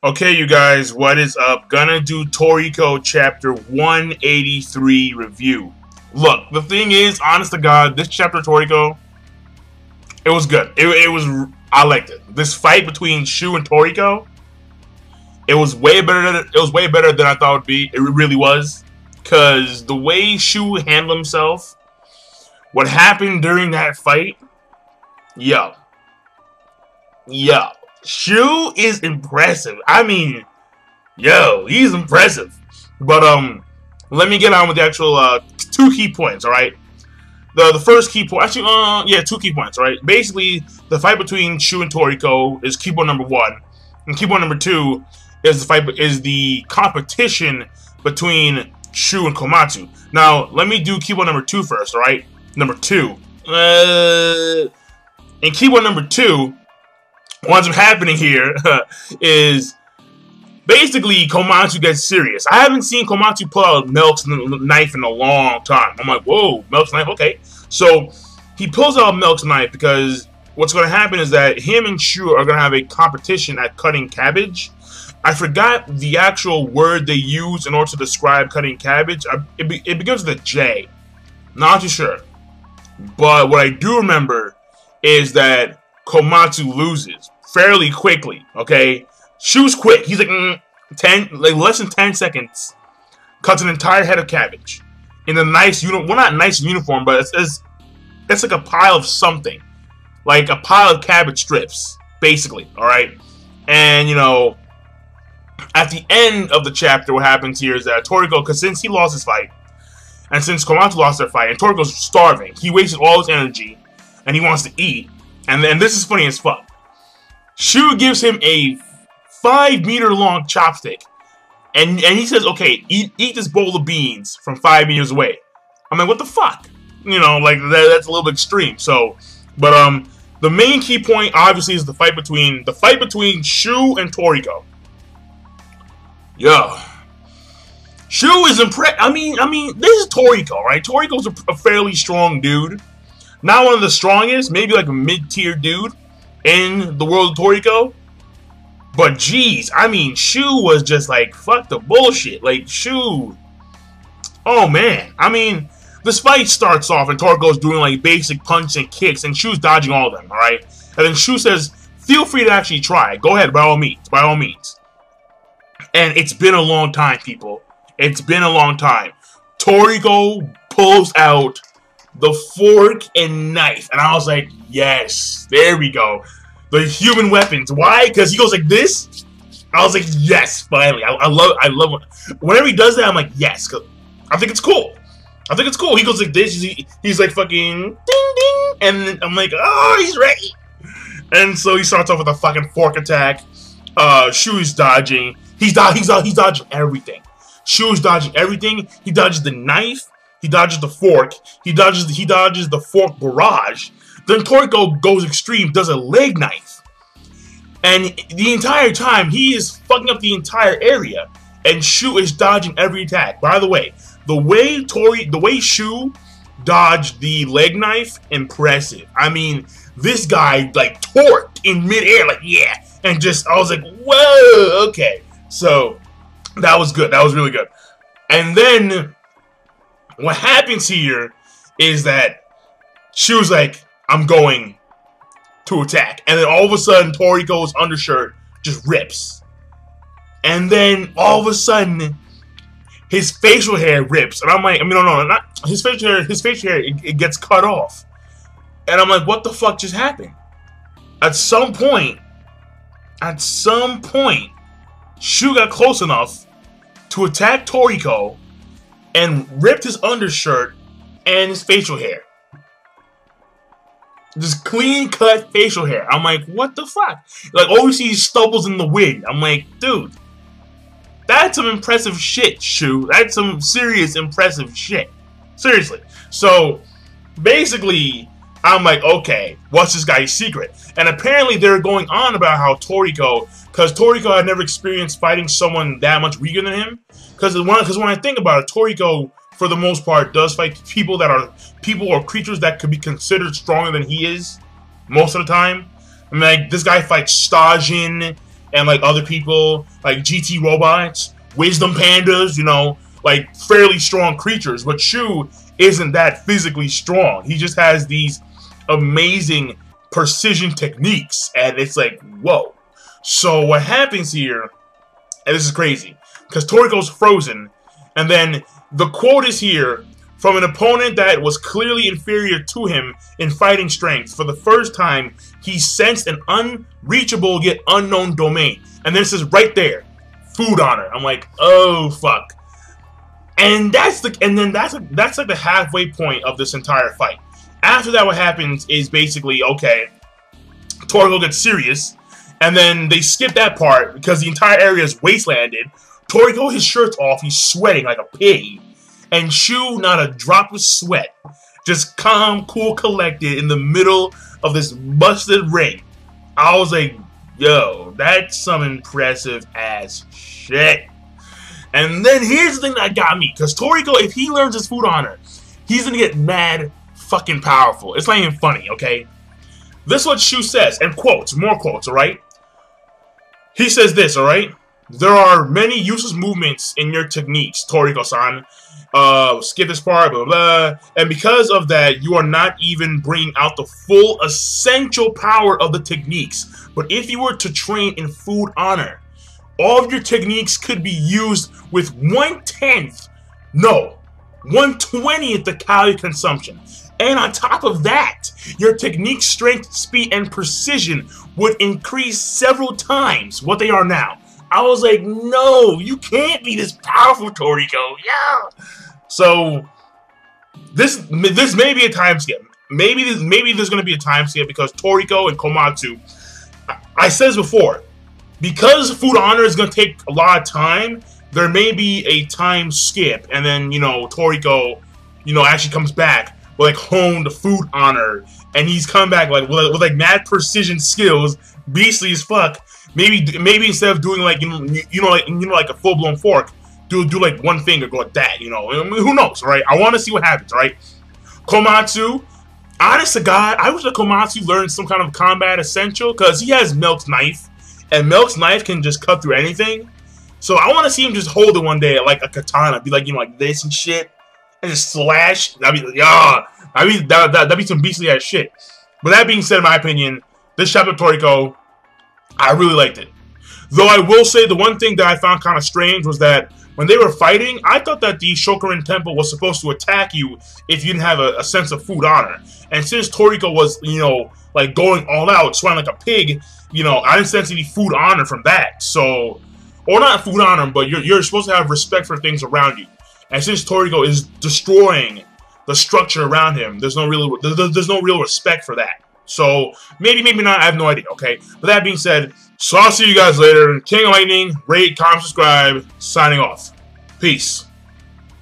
Okay, you guys, what is up? Gonna do Toriko chapter 183 review. Look, the thing is, honest to God, this chapter of Toriko, it was good. I liked it. This fight between Shu and Toriko, it was way better than I thought it would be. It really was. Cause the way Shu handled himself, what happened during that fight, yo. Shu is impressive. I mean, yo, he's impressive. But let me get on with the actual two key points. All right, the first key point, actually, yeah, two key points. All right, basically, the fight between Shu and Toriko is key point number one, and key point number two is the competition between Shu and Komatsu. Now, let me do key point number two first. All right, number two. In key point number two. What's happening here is basically Komatsu gets serious. I haven't seen Komatsu pull out Milk's knife in a long time. I'm like, whoa, Milk's knife, okay. So he pulls out Milk's knife because what's going to happen is that him and Shu are going to have a competition at cutting cabbage. I forgot the actual word they use in order to describe cutting cabbage. It begins with a J. Not too sure. But what I do remember is that Komatsu loses fairly quickly, okay? Shu's quick. He's like, less than 10 seconds. Cuts an entire head of cabbage. In a nice uniform. Well, not nice uniform, but it's like a pile of something. Like a pile of cabbage strips, basically, alright? And, you know, at the end of the chapter, what happens here is that Toriko, because since he lost his fight, and since Komatsu lost their fight, and Toriko's starving, he wasted all his energy, and he wants to eat. And then this is funny as fuck. Shu gives him a 5-meter long chopstick. And he says, okay, eat this bowl of beans from 5 meters away. I'm like, what the fuck? You know, like, that's a little bit extreme. So, but, the main key point, obviously, is the fight between Shu and Toriko. Yo. Shu is impressed. I mean, this is Toriko, right? Toriko's a fairly strong dude. Not one of the strongest, maybe like a mid-tier dude in the world of Toriko. But geez, I mean, Shu was just like, fuck the bullshit. Like, Shu. Oh man. I mean, this fight starts off and Toriko's doing like basic punches and kicks and Shu's dodging all of them, alright? And then Shu says, feel free to actually try. Go ahead, by all means. By all means. And it's been a long time, people. It's been a long time. Toriko pulls out the fork and knife, and I was like, yes, there we go. The human weapons. Why? Because he goes like this. I was like, yes, finally. I love it. Whenever he does that, I'm like, yes, because I think it's cool. I think it's cool. He goes like this. He's like fucking ding ding, and I'm like, oh, he's ready. And so he starts off with a fucking fork attack. Shu's dodging. He's dodging everything. Shu's dodging everything. He dodges the knife. He dodges the fork. He dodges the fork barrage. Then Toriko goes extreme, does a leg knife. And the entire time, he is fucking up the entire area. And Shu is dodging every attack. By the way, the way Shu dodged the leg knife, impressive. I mean, this guy, like, torqued in midair, like, yeah. And just, I was like, whoa, okay. So, that was good. That was really good. And then what happens here is that Shu's like, I'm going to attack. And then all of a sudden, Toriko's undershirt just rips. And then all of a sudden, his facial hair rips. And I'm like, no, not his facial hair. His facial hair, it gets cut off. And I'm like, what the fuck just happened? At some point, Shu got close enough to attack Toriko and ripped his undershirt and his facial hair. Just clean cut facial hair. I'm like, what the fuck? Like, all we see is stubbles in the wind. I'm like, dude, that's some impressive shit, Shu. That's some serious impressive shit. Seriously. So, basically, I'm like, okay, what's this guy's secret? And apparently they're going on about how Toriko, because Toriko had never experienced fighting someone that much weaker than him. Because when I think about it, Toriko, for the most part, does fight people or creatures that could be considered stronger than he is most of the time. I mean, like, this guy fights Stajin, and like other people, like GT robots, wisdom pandas, you know, like fairly strong creatures. But Shu isn't that physically strong. He just has these amazing precision techniques, and it's like, whoa. So what happens here, and this is crazy, because Toriko's frozen, and then the quote is here, from an opponent that was clearly inferior to him in fighting strength. For the first time, he sensed an unreachable yet unknown domain. And then it says right there, food honor. I'm like, oh fuck. And that's like the halfway point of this entire fight. After that, what happens is basically, okay, Toriko gets serious, and then they skip that part because the entire area is wastelanded. Toriko, his shirt's off, he's sweating like a pig. And Shu, not a drop of sweat, just calm, cool, collected in the middle of this busted ring. I was like, yo, that's some impressive ass shit. And then here's the thing that got me, because Toriko, if he learns his food honor, he's gonna get mad fucking powerful. It's not even funny, okay? This is what Shu says, and quotes, more quotes, alright? He says this, alright? There are many useless movements in your techniques, Toriko-san. Skip this part, blah, blah, blah. And because of that, you are not even bringing out the full essential power of the techniques. But if you were to train in food honor, all of your techniques could be used with 1/10, no, 1/20th the calorie consumption. And on top of that, your technique strength, speed, and precision would increase several times what they are now. I was like, no, you can't be this powerful, Toriko. Yeah. So this may be a time skip. Maybe there's gonna be a time skip because Toriko and Komatsu. I said this before, because food honor is gonna take a lot of time. There may be a time skip, and then Toriko, actually comes back with like honed food honor, and he's come back like with like mad precision skills, beastly as fuck. Maybe instead of doing like like a full blown fork, do like one finger, go like that. I mean, who knows, right? I want to see what happens, right? Komatsu, honest to God, I wish that Komatsu learned some kind of combat essential because he has Milk's knife, and Milk's knife can just cut through anything. So I want to see him just hold it one day like a katana, be like like this and shit, and just slash. That'd be that'd be some beastly ass shit. But that being said, in my opinion, this chapter of Toriko, I really liked it. Though I will say the one thing that I found kind of strange was that when they were fighting, I thought that the Shokurin Temple was supposed to attack you if you didn't have a sense of food honor. And since Toriko was, like going all out, sweating like a pig, I didn't sense any food honor from that. So, or not food honor, but you're supposed to have respect for things around you. And since Toriko is destroying the structure around him, there's no real respect for that. So, maybe not, I have no idea, okay? But that being said, so I'll see you guys later. King of Lightning, rate, comment, subscribe, signing off. Peace.